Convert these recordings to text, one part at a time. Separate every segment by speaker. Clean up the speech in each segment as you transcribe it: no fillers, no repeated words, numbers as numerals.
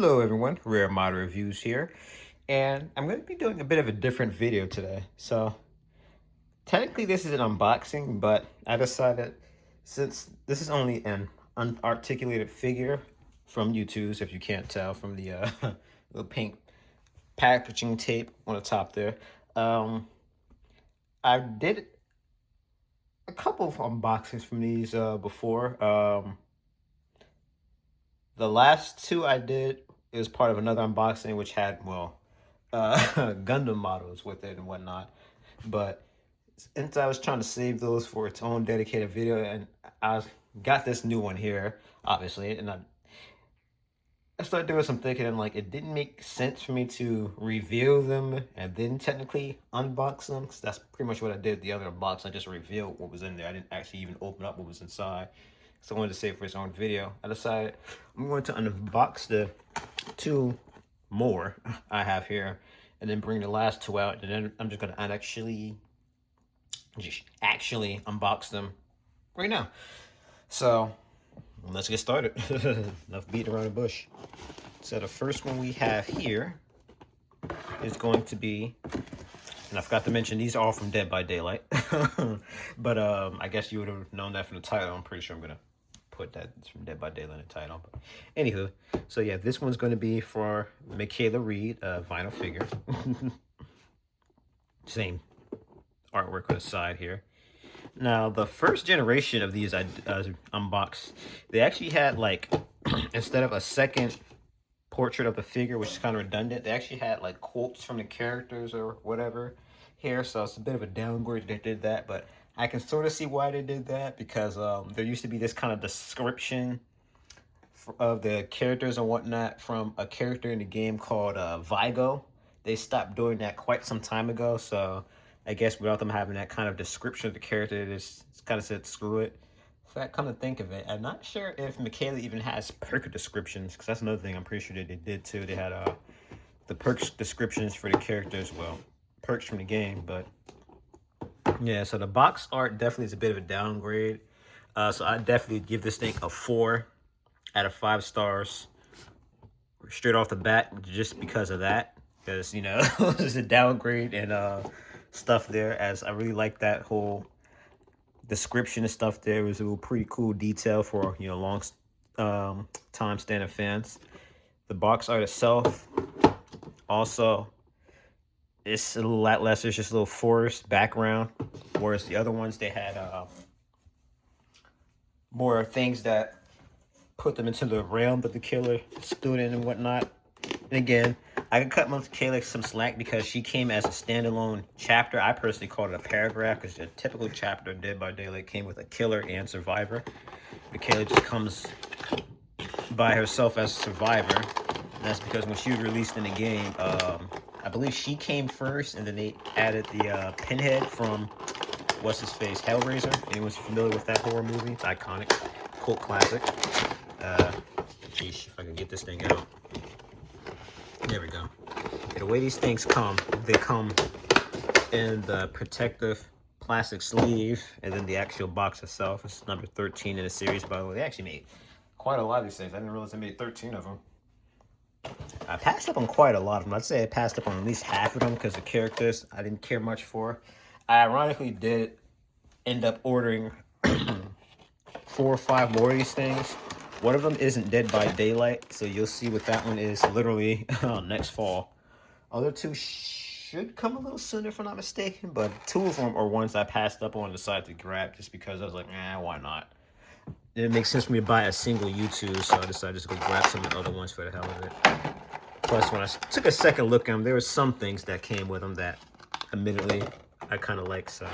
Speaker 1: Hello everyone, Rare Mod Reviews here, and I'm going to be doing a bit of a different video today. So, technically this is an unboxing, but I decided since this is only an unarticulated figure from Youtooz, if you can't tell from the little pink packaging tape on the top there, I did a couple of unboxings from these before. The last two I did is part of another unboxing, which had, well, Gundam models with it and whatnot. But since I was trying to save those for its own dedicated video, and I got this new one here, obviously, and I started doing some thinking, and like it didn't make sense for me to reveal them and then technically unbox them, because that's pretty much what I did the other unbox. I just revealed what was in there. I didn't actually even open up what was inside. So I wanted to save for its own video. I decided I'm going to unbox the two more I have here, and then bring the last two out, and then I'm just gonna actually unbox them right now. So let's get started. Enough beating around the bush. So the first one we have here is going to be, and I forgot to mention these are all from Dead by Daylight. But I guess you would have known that from the title. I'm pretty sure I'm gonna put that from Dead by Daylight in the title. But anywho, so yeah, this one's going to be for Michaela Reed, vinyl figure. Same artwork on the side here. Now, the first generation of these I unboxed, they actually had like, instead of a second portrait of the figure, which is kind of redundant, they actually had like quotes from the characters or whatever here. So it's a bit of a downgrade they did that, but I can sort of see why they did that, because there used to be this kind of description of the characters and whatnot from a character in the game called Vigo. They stopped doing that quite some time ago, so I guess without them having that kind of description of the character, they just kind of said screw it. So I come to think of it, I'm not sure if Michaela even has perk descriptions, because that's another thing I'm pretty sure that they did too. They had the perks descriptions for the characters, well, perks from the game, but yeah, so the box art definitely is a bit of a downgrade. So I definitely give this thing a 4 out of 5 stars straight off the bat, just because of that. Because, you know, there's a downgrade and stuff there, as I really like that whole description and stuff there. It was a pretty cool detail for, you know, long time standing fans. The box art itself also, it's a lot less. It's just a little forest background, whereas the other ones, they had more things that put them into the realm of the killer student and whatnot. And again, I can cut Michaela some slack because she came as a standalone chapter. I personally called it a paragraph, because a typical chapter in Dead by Daylight came with a killer and survivor. Michaela just comes by herself as a survivor. And that's because when she was released in the game, I believe she came first, and then they added the Pinhead from, what's his face, Hellraiser. Anyone's familiar with that horror movie? It's iconic, cult classic. Geez, if I can get this thing out. There we go. Yeah, the way these things come, they come in the protective plastic sleeve, and then the actual box itself. It's number 13 in the series, by the way. They actually made quite a lot of these things. I didn't realize they made 13 of them. I passed up on quite a lot of them. I'd say I passed up on at least half of them because the characters I didn't care much for. I ironically did end up ordering 4 or 5 more of these things. One of them isn't Dead by Daylight, so you'll see what that one is literally next fall. Other two should come a little sooner if I'm not mistaken, but 2 of them are ones I passed up on and decided to grab just because I was like, why not? It didn't make sense for me to buy a single Youtooz, so I decided to just go grab some of the other ones for the hell of it. Plus, when I took a second look at them, there were some things that came with them that, admittedly, I kind of like, so.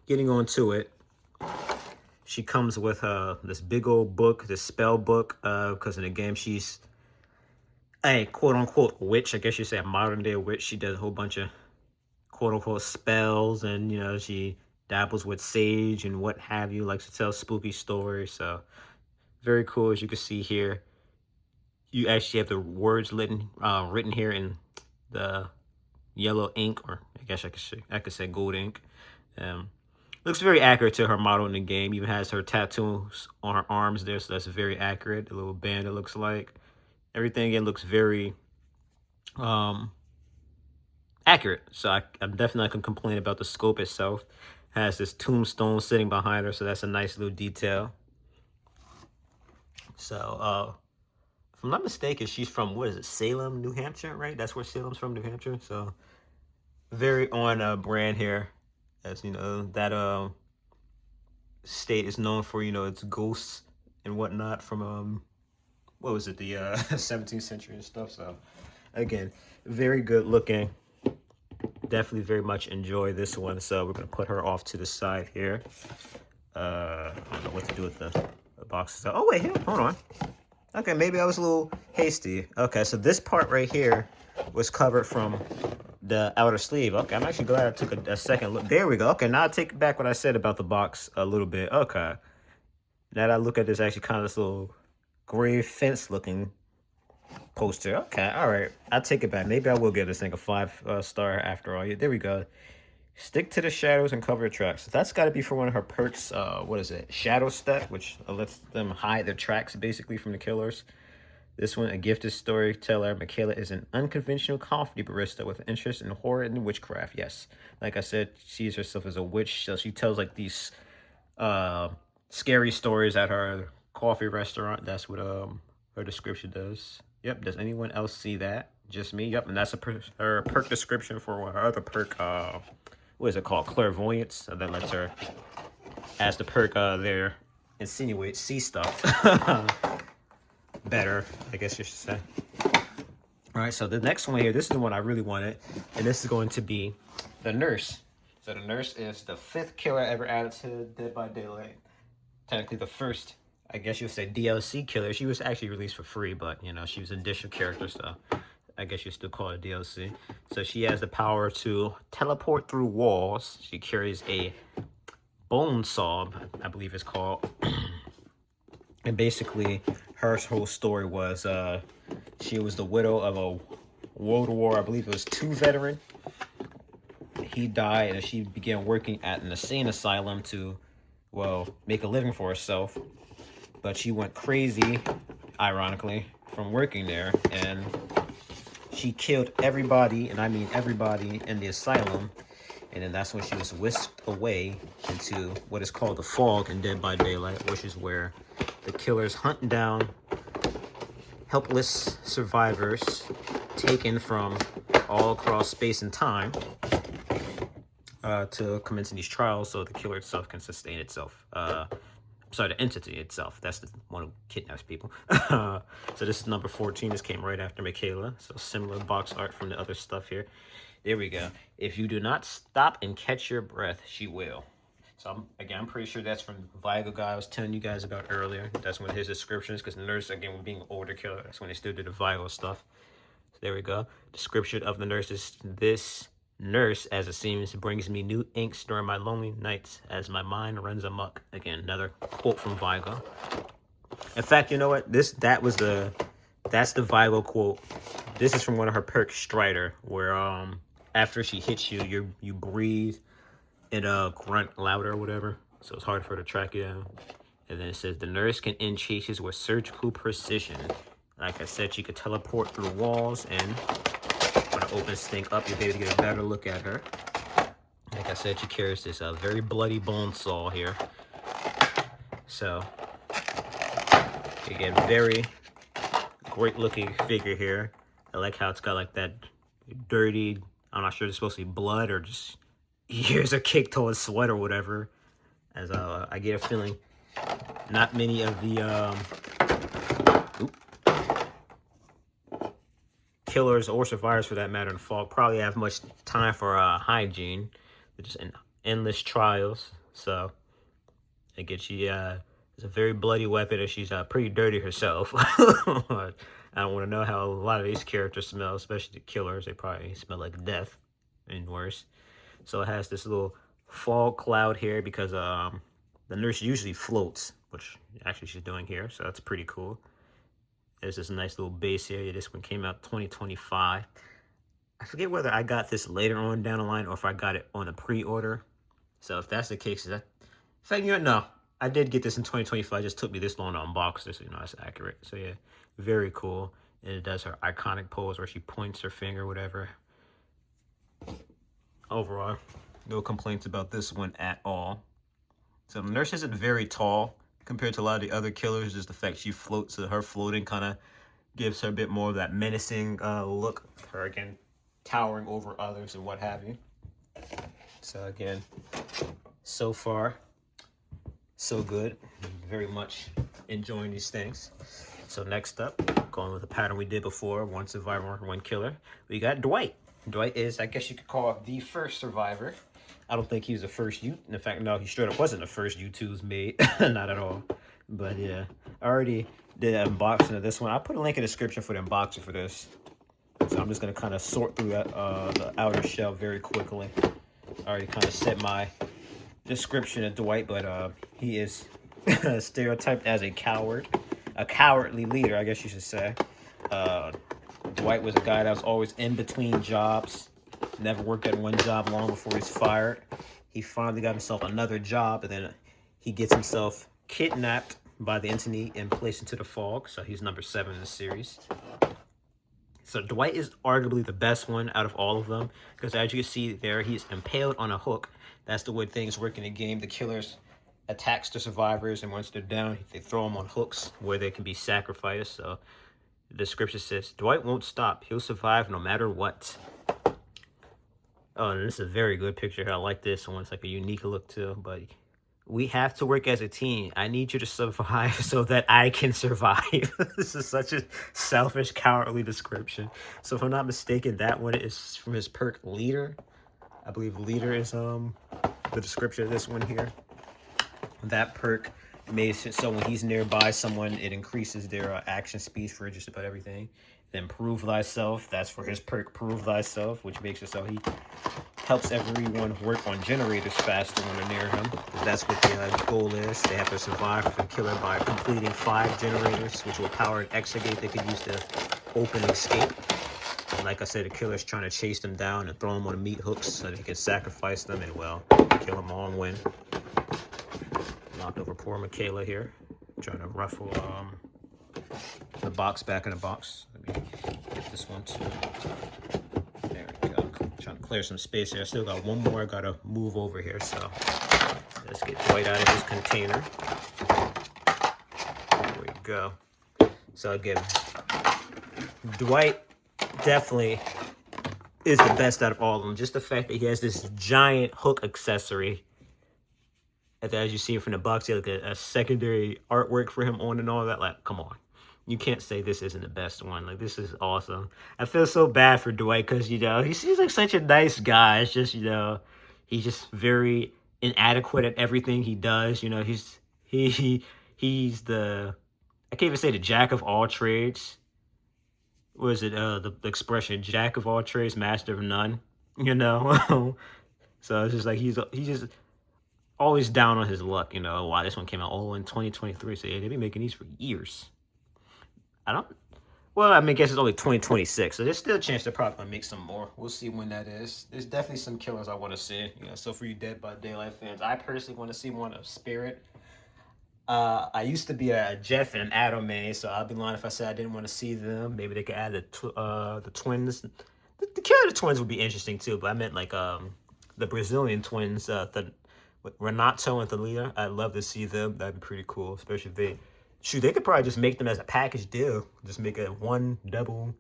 Speaker 1: Getting on to it, she comes with this big old book, this spell book, because in the game she's a quote-unquote witch. I guess you say a modern-day witch. She does a whole bunch of quote-unquote spells, and, you know, she dabbles with sage and what have you, likes to tell spooky stories. So very cool. As you can see here, you actually have the words written here in the yellow ink, or I guess I could say gold ink. Looks very accurate to her model in the game. Even has her tattoos on her arms there, so that's very accurate. A little band, it looks like. Everything again looks very um accurate. So I'm definitely not gonna complain about the scope itself. Has this tombstone sitting behind her, so that's a nice little detail. So if I'm not mistaken, she's from, what is it, Salem, New Hampshire, right? That's where Salem's from, New Hampshire. So very on brand here. As you know, that state is known for, you know, its ghosts and whatnot from what was it, the 17th century and stuff. So again, very good looking. Definitely very much enjoy this one. So we're gonna put her off to the side here. I don't know what to do with the boxes. Oh wait, here, hold on. Okay, maybe I was a little hasty. Okay, so this part right here was covered from the outer sleeve. Okay, I'm actually glad I took a second look. There we go. Okay, now I take back what I said about the box a little bit. Okay. Now that I look at this, actually kind of this little gray fence looking poster. Okay, all right. I'll take it back. Maybe I will give this thing a 5-star after all. Yeah, there we go. Stick to the shadows and cover tracks. That's got to be for one of her perks. What is it? Shadow Step, which lets them hide their tracks basically from the killers. This one, a gifted storyteller. Michaela is an unconventional coffee barista with an interest in horror and witchcraft. Yes, like I said, she sees herself as a witch, so she tells like these scary stories at her coffee restaurant. That's what her description does. Yep. Does anyone else see that? Just me. Yep. And that's her perk description for her other perk. What is it called? Clairvoyance. So that lets her, as the perk there, insinuate, see stuff better, I guess you should say. All right, so the next one here, this is the one I really wanted, and this is going to be the nurse. So the nurse is the 5th killer ever added to Dead by Daylight. Technically the first, I guess you would say, DLC killer. She was actually released for free, but you know, she was an additional character, so I guess you still call it DLC. So she has the power to teleport through walls. She carries a bone saw, I believe it's called. And basically, her whole story was she was the widow of a World War, I believe it was II veteran. He died, and she began working at an insane asylum to, well, make a living for herself. But she went crazy, ironically, from working there, and she killed everybody, and I mean everybody, in the asylum. And then that's when she was whisked away into what is called the fog in Dead by Daylight, which is where the killers hunt down helpless survivors taken from all across space and time to commence in these trials so the killer itself can sustain itself. Sorry, the entity itself. That's the one who kidnaps people. So this is number 14. This came right after Michaela. So similar box art from the other stuff here. There we go. If you do not stop and catch your breath, she will. So I'm pretty sure that's from Vigo guy I was telling you guys about earlier. That's one of his descriptions, because the nurse, again, being an older killer, that's when they still did the Vigo stuff. So there we go. Description of the nurse is this nurse, as it seems, brings me new inks during my lonely nights as my mind runs amok. Again, another quote from Vigo. In fact, you know what? That's the Vigo quote. This is from one of her perks, Strider, where after she hits you, you breathe and grunt louder or whatever, so it's hard for her to track you down. And then it says the nurse can end chases with surgical precision. Like I said, she could teleport through walls, and when it opens thing up, you'll be able to get a better look at her. Like I said, she carries this very bloody bone saw here. So again, very great looking figure here. I like how it's got like that dirty, I'm not sure it's supposed to be blood or just years of kicked on sweat or whatever. As I get a feeling not many of the killers or survivors, for that matter, in the fall probably have much time for hygiene. They're just in endless trials. So again, she is a very bloody weapon, and she's pretty dirty herself. I don't want to know how a lot of these characters smell, especially the killers. They probably smell like death and worse. So it has this little fog cloud here because the nurse usually floats, which actually she's doing here. So that's pretty cool. There's this nice little base here. This one came out 2025. I forget whether I got this later on down the line or if I got it on a pre-order. So if that's the case, that, in fact, you know, no, I did get this in 2025. It just took me this long to unbox this, so you know, it's accurate. So yeah, very cool. And it does her iconic pose where she points her finger, whatever. Overall, no complaints about this one at all. So the nurse isn't very tall compared to a lot of the other killers. Just the fact she floats, so her floating kind of gives her a bit more of that menacing look. Her again, towering over others and what have you. So again, so far, so good. Very much enjoying these things. So next up, going with the pattern we did before, one survivor, one killer. We got Dwight. Dwight is, I guess you could call, the first survivor. I don't think he was the first in fact, no, he straight up wasn't the first Youtooz made. Not at all. But yeah, I already did an unboxing of this one. I'll put a link in the description for the unboxing for this. So I'm just going to kind of sort through that, the outer shell very quickly. I already kind of set my description of Dwight, but he is stereotyped as a coward. A cowardly leader, I guess you should say. Dwight was a guy that was always in between jobs. Never worked at one job long before he's fired. He finally got himself another job, and then he gets himself kidnapped by the entity and placed into the fog. So he's number 7 in the series. So Dwight is arguably the best one out of all of them, because as you can see there, he's impaled on a hook. That's the way things work in the game. The killers attacks the survivors, and once they're down, they throw them on hooks where they can be sacrificed. So the description says, Dwight won't stop. He'll survive no matter what. Oh, and this is a very good picture here. I like this one. It's like a unique look too. But we have to work as a team. I need you to survive so that I can survive. This is such a selfish, cowardly description. So if I'm not mistaken, that one is from his perk Leader. I believe Leader is the description of this one here. That perk makes it so when he's nearby someone, it increases their action speed for just about everything. Then Prove Thyself, that's for his perk Prove Thyself, which makes it so he helps everyone work on generators faster when they're near him. That's what the goal is. They have to survive with the killer by completing 5 generators, which will power an exit they can use to open and escape. And like I said, the killer's trying to chase them down and throw them on meat hooks so they can sacrifice them and, well, kill them all and win. Knocked over poor Michaela here, trying to ruffle the box back in the box. Let me get this one too. There we go. Trying to clear some space here. I still got one more I gotta move over here, so let's get Dwight out of his container. There we go. So again, Dwight definitely is the best out of all of them. Just the fact that he has this giant hook accessory. And as you see from the box, you have like a secondary artwork for him on and all that. Like, come on. You can't say this isn't the best one. Like, this is awesome. I feel so bad for Dwight because, you know, he seems like such a nice guy. It's just, you know, he's just very inadequate at everything he does. You know, he's the, I can't even say the jack of all trades. What is it? The expression, jack of all trades, master of none. You know? So it's just like he's just always down on his luck, you know. Wow, this one came out all in 2023, so yeah, they've been making these for years. Well, I mean, I guess it's only 2026, so there's still a chance they're probably gonna make some more. We'll see when that is. There's definitely some killers I want to see, you know. So for you Dead by Daylight fans, I personally want to see one of Spirit. I used to be a Jeff and an Adam main, so I'd be lying if I said I didn't want to see them. Maybe they could add the twins. The killer of the twins would be interesting too, but I meant like the Brazilian twins, with Renato and Thalia. I'd love to see them. That'd be pretty cool, especially if they could probably just make them as a package deal. Just make a one double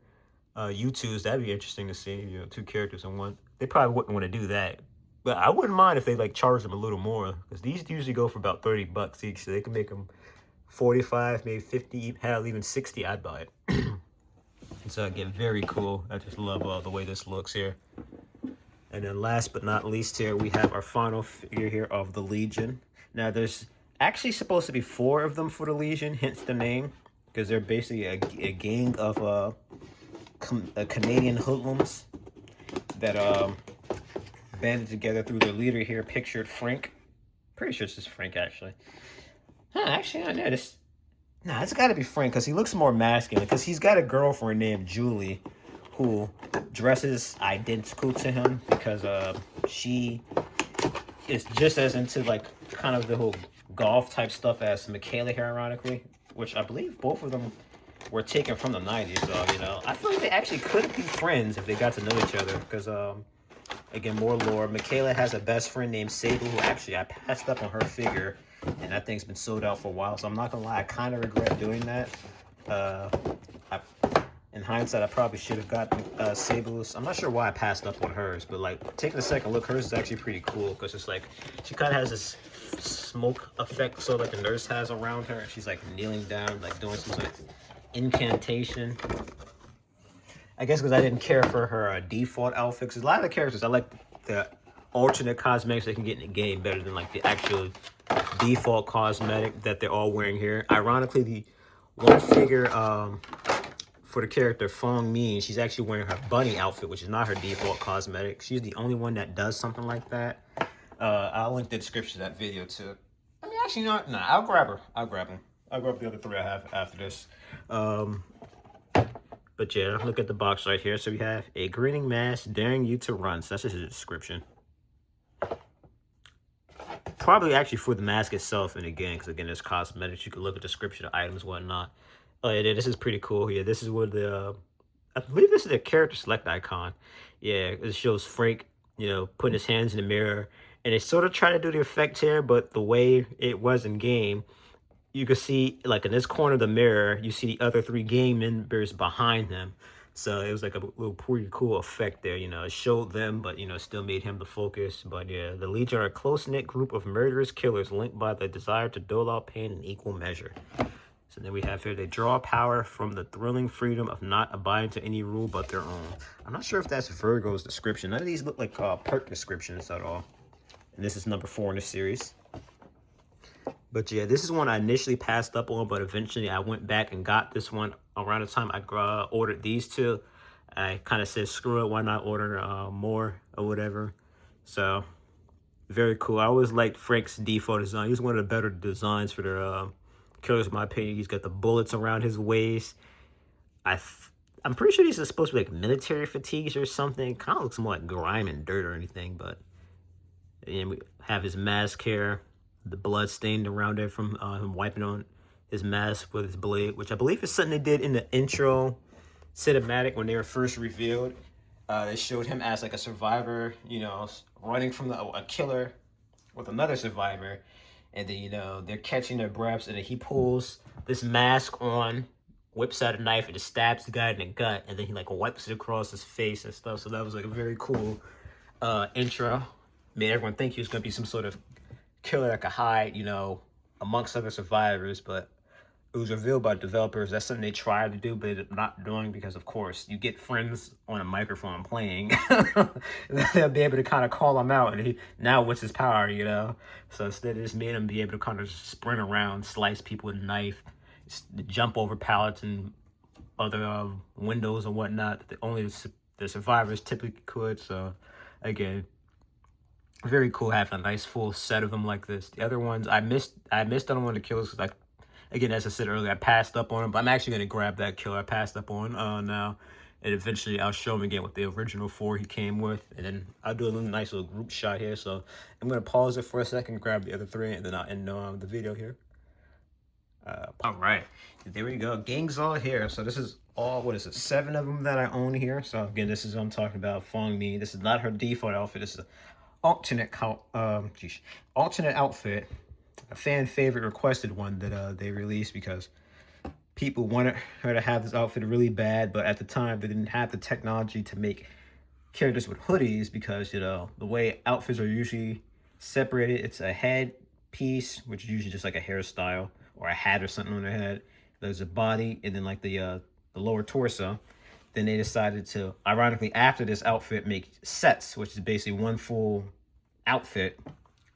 Speaker 1: Youtooz. That'd be interesting to see, you know, 2 characters in one. They probably wouldn't want to do that. But I wouldn't mind if they like charge them a little more, because these usually go for about $30 each, so they can make them 45, maybe 50, hell, even 60, I'd buy it. So again, very cool. I just love the way this looks here. And then last but not least here, we have our final figure here of the Legion. Now, there's actually supposed to be 4 of them for the Legion, hence the name, because they're basically a gang of Canadian hoodlums that banded together through their leader here, pictured Frank. Pretty sure this is Frank, actually. Actually, I know this. Nah, it's got to be Frank, because he looks more masculine, because he's got a girlfriend named Julie, who dresses identical to him, because she is just as into like kind of the whole golf type stuff as Michaela here, ironically, which I believe both of them were taken from the 90s. So, you know, I feel like they actually could be friends if they got to know each other. Because, again, more lore. Michaela has a best friend named Sable, who actually I passed up on her figure. And that thing's been sold out for a while. So I'm not going to lie, I kind of regret doing that. In hindsight, I probably should have gotten Sable's. I'm not sure why I passed up on hers, but like taking a second look, hers is actually pretty cool because it's like she kind of has this smoke effect, so like the nurse has around her, and she's like kneeling down, like doing some sort of incantation. I guess because I didn't care for her default outfit. Because a lot of the characters, I like the alternate cosmetics they can get in the game better than like the actual default cosmetic that they're all wearing here. Ironically, the one figure for the character Fong Min, she's actually wearing her bunny outfit, which is not her default cosmetic. She's the only one that does something like that. I'll link the description of that video too. I mean, actually, not. Nah, I'll grab her. I'll grab them. I'll grab the other three I have after this. But yeah, look at the box right here. So we have a grinning mask daring you to run. So that's just a description. Probably actually for the mask itself, and again, because again, there's cosmetics. You can look at the description of items, whatnot. Oh yeah, this is pretty cool. Yeah, this is what the I believe this is the character select icon. Yeah, it shows Frank, you know, putting his hands in the mirror, and they sort of try to do the effect here, but the way it was in game, you can see like in this corner of the mirror, you see the other three game members behind them. So it was like a little pretty cool effect there, you know. It showed them, but, you know, still made him the focus. But yeah, the Legion are a close-knit group of murderous killers linked by the desire to dole out pain in equal measure. So then we have here, they draw power from the thrilling freedom of not abiding to any rule but their own. I'm not sure if that's Virgo's description. None of these look like perk descriptions at all. And this is number 4 in the series. But yeah, this is one I initially passed up on, but eventually I went back and got this one around the time I ordered these two. I kind of said, screw it, why not order more or whatever. So, very cool. I always liked Frank's default design. He's one of the better designs for their killers, in my opinion. He's got the bullets around his waist. I'm pretty sure these are supposed to be like military fatigues or something. Kind of looks more like grime and dirt or anything, but... And we have his mask here. The blood stained around it from him wiping on his mask with his blade, which I believe is something they did in the intro cinematic when they were first revealed. They showed him as like a survivor, you know, running from a killer with another survivor. And then, you know, they're catching their breaths, and then he pulls this mask on, whips out a knife, and just stabs the guy in the gut, and then he like wipes it across his face and stuff. So that was like a very cool intro. Made everyone think he was going to be some sort of killer that could hide, you know, amongst other survivors, but it was revealed by developers that's something they tried to do, but they're not doing because, of course, you get friends on a microphone playing. They'll be able to kind of call him out, and now what's his power, you know? So instead, it just made him be able to kind of sprint around, slice people with a knife, jump over pallets and other windows and whatnot that only the survivors typically could. So, again, very cool having a nice full set of them like this. The other ones, I missed on one of the killers because again, as I said earlier, I passed up on him, but I'm actually going to grab that killer I passed up on now. And eventually I'll show him again with the original 4 he came with. And then I'll do a nice little group shot here. So I'm going to pause it for a second, grab the other 3, and then I'll end the video here. All right, there we go. Gang's all here. So this is all, what is it, 7 of them that I own here. So again, this is what I'm talking about, Fong Min. This is not her default outfit. This is alternate outfit, a fan favorite requested one that they released because people wanted her to have this outfit really bad, but at the time they didn't have the technology to make characters with hoodies because, you know, the way outfits are usually separated, it's a head piece, which is usually just like a hairstyle or a hat or something on their head. There's a body, and then like the lower torso. Then they decided to, ironically, after this outfit, make sets, which is basically one full outfit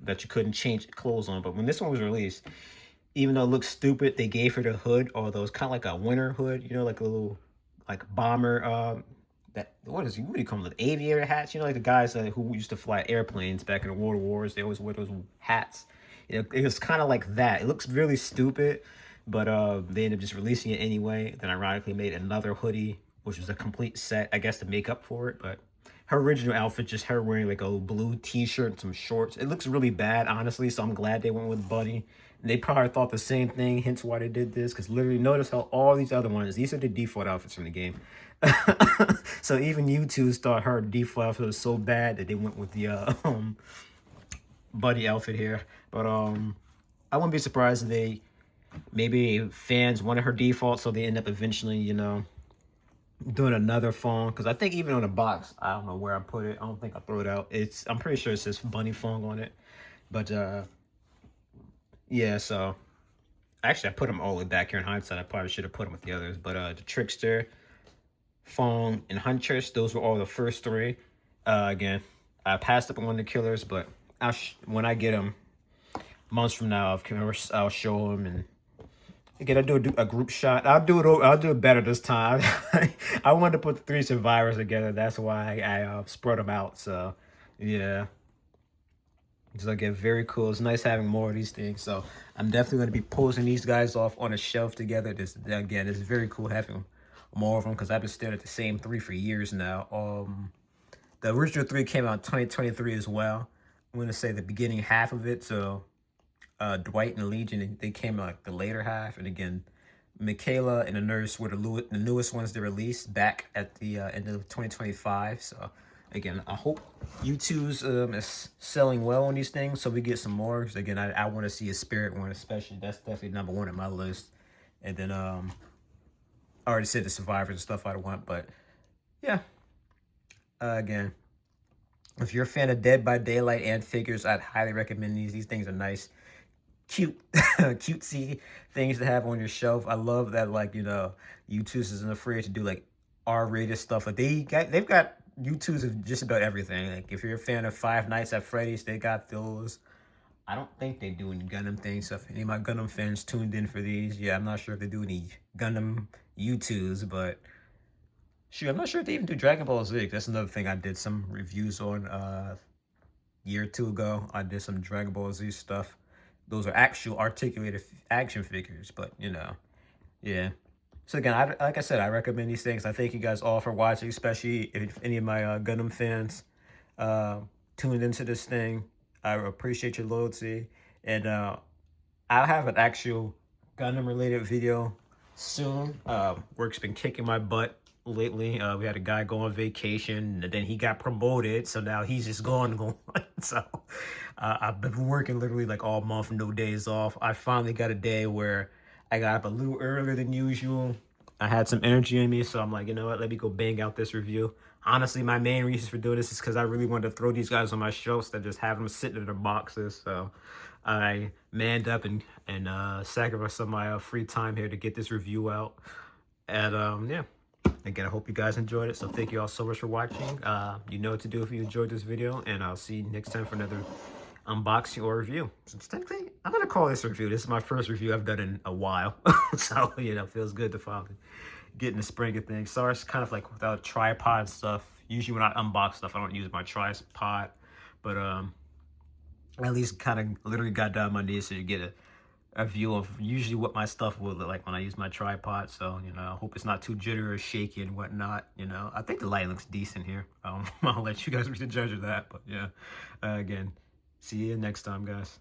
Speaker 1: that you couldn't change clothes on. But when this one was released, even though it looked stupid, they gave her the hood, although it's kind of like a winter hood, you know, like a little like bomber, what do you call them, like aviator hats? You know, like the guys who used to fly airplanes back in the World Wars, they always wear those hats. You know, it was kind of like that. It looks really stupid, but they ended up just releasing it anyway. Then ironically made another hoodie, which was a complete set, I guess, to make up for it. But her original outfit, just her wearing like a blue t-shirt and some shorts. It looks really bad, honestly, so I'm glad they went with Buddy. And they probably thought the same thing, hence why they did this, because literally notice how all these other ones, these are the default outfits from the game. So even Youtooz thought her default outfit was so bad that they went with the Buddy outfit here. But I wouldn't be surprised if they, maybe fans wanted her default, so they end up eventually, you know, doing another phone. Because I think even on the box, I don't know where I put it. I don't think I threw it out. I'm pretty sure it says Bunny phone on it. But yeah, so actually I put them all the way back here in hindsight. I probably should have put them with the others. But the Trickster, Phone, and Huntress, those were all the first three. Again, I passed up on one of the killers, but when I get them months from now, I'll show them. And again, I'll do a group shot. I'll do it better this time. I wanted to put the 3 survivors together. That's why I spread them out. So yeah, it's again very cool. It's nice having more of these things. So I'm definitely going to be posting these guys off on a shelf together. This again, it's very cool having more of them, because I've been staring at the same 3 for years now. The original 3 came out in 2023 as well. I'm going to say the beginning half of it. So Dwight and Legion, they came out like the later half. And again, Michaela and the Nurse were the newest ones they released back at the end of 2025. So again, I hope Youtooz is selling well on these things, so we get some more. So again, I want to see a Spirit one, especially. That's definitely #1 on my list. And then I already said the Survivors and stuff I want, but yeah. Again, if you're a fan of Dead by Daylight and figures, I'd highly recommend these. These things are nice, cute, cutesy things to have on your shelf. I love that, like, you know, Youtooz isn't afraid to do like R-rated stuff. Like they've got Youtooz of just about everything. Like if you're a fan of Five Nights at Freddy's, they got those. I don't think they do any Gundam things. So if any of my Gundam fans tuned in for these, yeah, I'm not sure if they do any Gundam Youtooz, but shoot, I'm not sure if they even do Dragon Ball Z. That's another thing I did some reviews on a year or 2 ago. I did some Dragon Ball Z stuff. Those are actual articulated action figures, but you know, yeah. So again, like I said, I recommend these things. I thank you guys all for watching, especially if any of my Gundam fans tuned into this thing. I appreciate your loyalty, and I'll have an actual Gundam related video soon. Work's been kicking my butt lately. We had a guy go on vacation, and then he got promoted, so now he's just going. So I've been working literally like all month, no days off. I finally got a day where I got up a little earlier than usual. I had some energy in me, so I'm like, you know what, let me go bang out this review. Honestly, my main reason for doing this is because I really wanted to throw these guys on my shelf instead of just have them sitting in their boxes. So I manned up and sacrificed some of my free time here to get this review out. And yeah, again, I hope you guys enjoyed it. So thank you all so much for watching. You know what to do if you enjoyed this video, and I'll see you next time for another unboxing or review. So technically, I'm gonna call this a review. This is my first review I've done in a while. So you know, feels good to finally get in the spring of things. Sorry, it's kind of like without a tripod and stuff. Usually when I unbox stuff, I don't use my tripod, but at least kind of literally got down on my knees so you get a view of usually what my stuff will look like when I use my tripod. So you know, I hope it's not too jittery or shaky and whatnot. You know, I think the light looks decent here. I'll let you guys be the judge of that. But yeah, again, see you next time, guys.